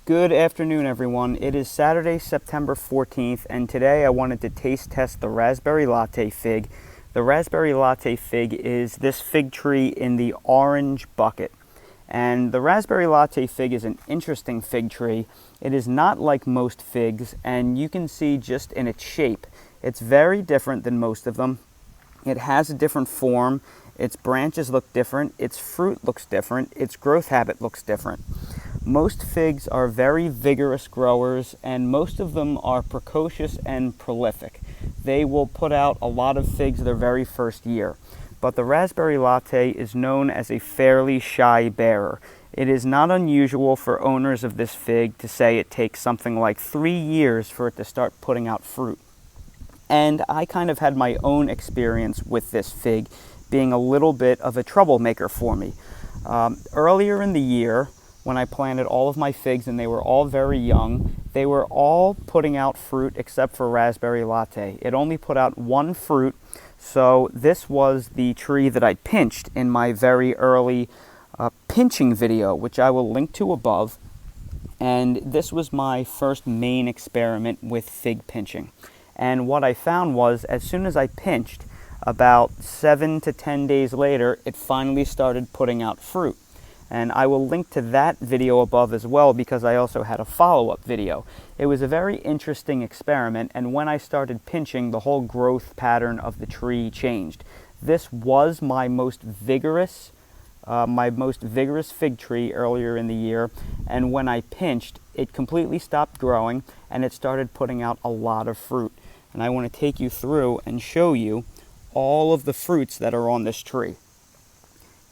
Good afternoon, everyone. It is Saturday, September 14th, and today I wanted to taste test the Raspberry Latte fig. The Raspberry Latte fig is this fig tree in the orange bucket. And the Raspberry Latte fig is an interesting fig tree. It is not like most figs, and you can see just in its shape, it's very different than most of them. It has a different form, its branches look different, its fruit looks different, its growth habit looks different. Most figs are very vigorous growers, and most of them are precocious and prolific. They will put out a lot of figs their very first year. But the Raspberry Latte is known as a fairly shy bearer. It is not unusual for owners of this fig to say it takes something like 3 years for it to start putting out fruit. And I kind of had my own experience with this fig being a little bit of a troublemaker for me. Earlier in the year, when I planted all of my figs and they were all very young, they were all putting out fruit except for Raspberry Latte. It only put out one fruit, so this was the tree that I pinched in my very early pinching video, which I will link to above. And this was my first main experiment with fig pinching. And what I found was, as soon as I pinched, about 7 to 10 days later, it finally started putting out fruit. And I will link to that video above as well, because I also had a follow-up video. It was a very interesting experiment, and when I started pinching, the whole growth pattern of the tree changed. This was my most vigorous fig tree earlier in the year, and when I pinched, it completely stopped growing and it started putting out a lot of fruit. And I want to take you through and show you all of the fruits that are on this tree.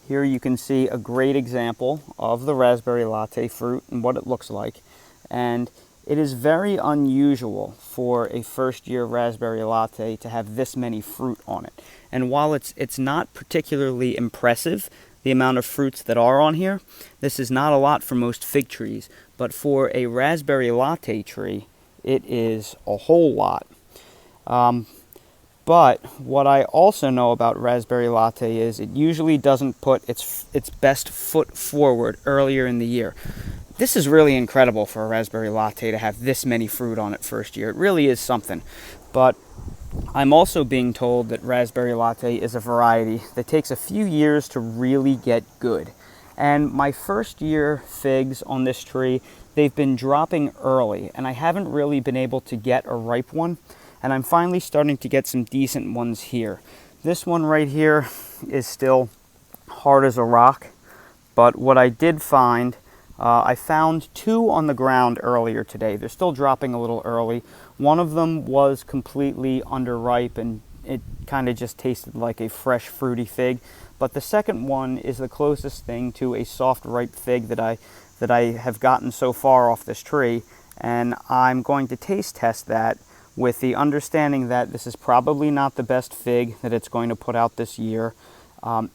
Here you can see a great example of the Raspberry Latte fruit and what it looks like. And it is very unusual for a first-year Raspberry Latte to have this many fruit on it. And while it's not particularly impressive, the amount of fruits that are on here, this is not a lot for most fig trees. But for a Raspberry Latte tree, it is a whole lot. But what I also know about Raspberry Latte is it usually doesn't put its best foot forward earlier in the year. This is really incredible for a Raspberry Latte to have this many fruit on it first year. It really is something. But I'm also being told that Raspberry Latte is a variety that takes a few years to really get good. And my first year figs on this tree, they've been dropping early, and I haven't really been able to get a ripe one. And I'm finally starting to get some decent ones here. This one right here is still hard as a rock, but what I did find, I found 2 on the ground earlier today. They're still dropping a little early. One of them was completely underripe and it kind of just tasted like a fresh fruity fig. But the second one is the closest thing to a soft ripe fig that I have gotten so far off this tree, and I'm going to taste test that with the understanding that this is probably not the best fig that it's going to put out this year.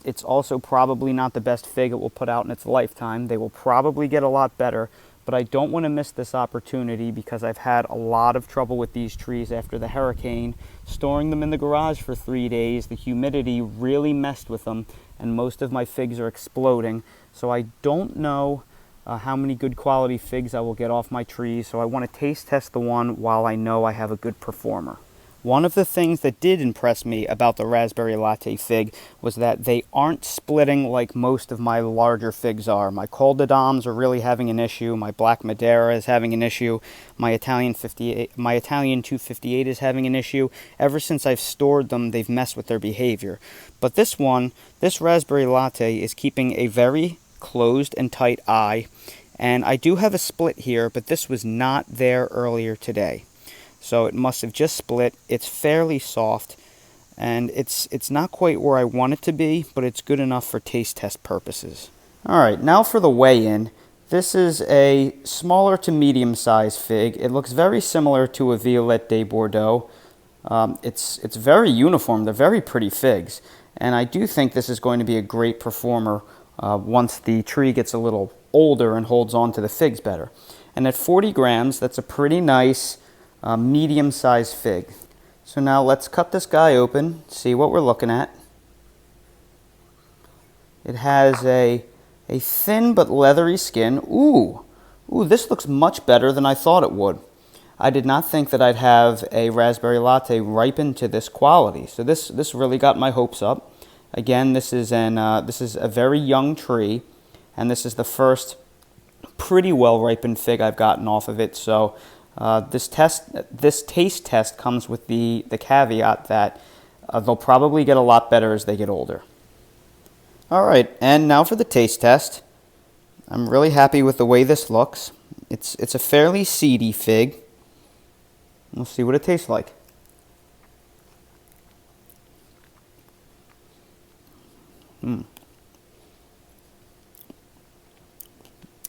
It's also probably not the best fig it will put out in its lifetime. They will probably get a lot better, but I don't want to miss this opportunity because I've had a lot of trouble with these trees after the hurricane. Storing them in the garage for 3 days, the humidity really messed with them, and most of my figs are exploding. So I don't know how many good quality figs I will get off my trees, so I want to taste test the one while I know I have a good performer. One of the things that did impress me about the Raspberry Latte fig was that they aren't splitting like most of my larger figs are. My Col de Dames are really having an issue, my Black Madeira is having an issue, my Italian 258 is having an issue. Ever since I've stored them, they've messed with their behavior. But this one, this Raspberry Latte, is keeping a very closed and tight eye, and I do have a split here, but this was not there earlier today, so it must have just split. It's fairly soft, and it's not quite where I want it to be, but it's good enough for taste test purposes. Alright, now for the weigh-in. This is a smaller to medium sized fig. It looks very similar to a Violette de Bordeaux. It's very uniform. They're very pretty figs, and I do think this is going to be a great performer once the tree gets a little older and holds on to the figs better. And at 40 grams, that's a pretty nice medium-sized fig. So now let's cut this guy open, see what we're looking at. It has a thin but leathery skin. Ooh, Ooh, this looks much better than I thought it would. I did not think that I'd have a raspberry latte ripen to this quality. So this really got my hopes up. Again, this is a very young tree, and this is the first pretty well ripened fig I've gotten off of it. So this taste test comes with the caveat that they'll probably get a lot better as they get older. All right, and now for the taste test. I'm really happy with the way this looks. It's a fairly seedy fig. We'll see what it tastes like.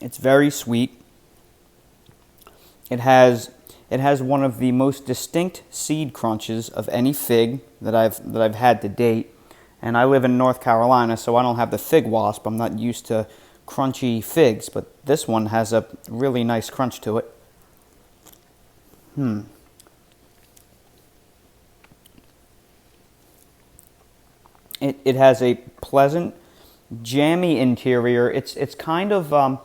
It's very sweet. It has one of the most distinct seed crunches of any fig that I've had to date. And I live in North Carolina, so I don't have the fig wasp. I'm not used to crunchy figs, but this one has a really nice crunch to it. It has a pleasant, jammy interior. It's kind of the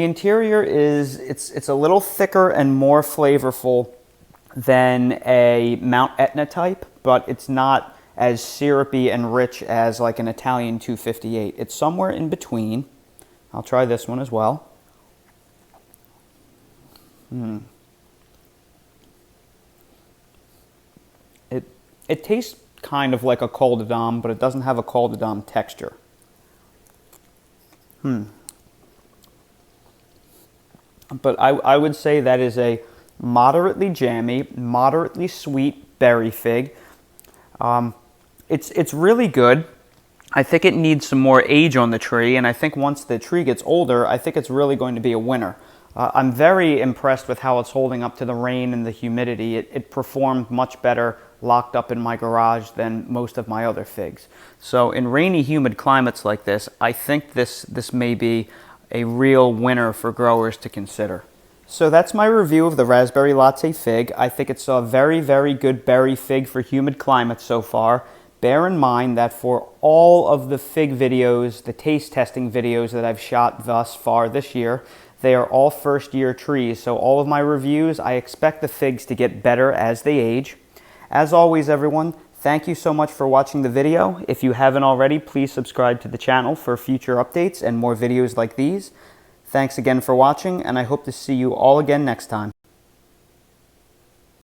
interior is it's a little thicker and more flavorful than a Mount Etna type, but it's not as syrupy and rich as like an Italian 258. It's somewhere in between. I'll try this one as well. It tastes kind of like a col de dame, but it doesn't have a col de dame texture. But I would say that is a moderately jammy, moderately sweet berry fig. It's really good. I think it needs some more age on the tree, and I think once the tree gets older, I think it's really going to be a winner. I'm very impressed with how it's holding up to the rain and the humidity. It performed much better locked up in my garage than most of my other figs. So in rainy, humid climates like this, I think this may be a real winner for growers to consider. So that's my review of the Raspberry Latte fig. I think it's a very, very good berry fig for humid climates so far. Bear in mind that for all of the fig videos, the taste testing videos that I've shot thus far this year, they are all first-year trees. So all of my reviews, I expect the figs to get better as they age. As always, everyone, thank you so much for watching the video. If you haven't already, please subscribe to the channel for future updates and more videos like these. Thanks again for watching, and I hope to see you all again next time.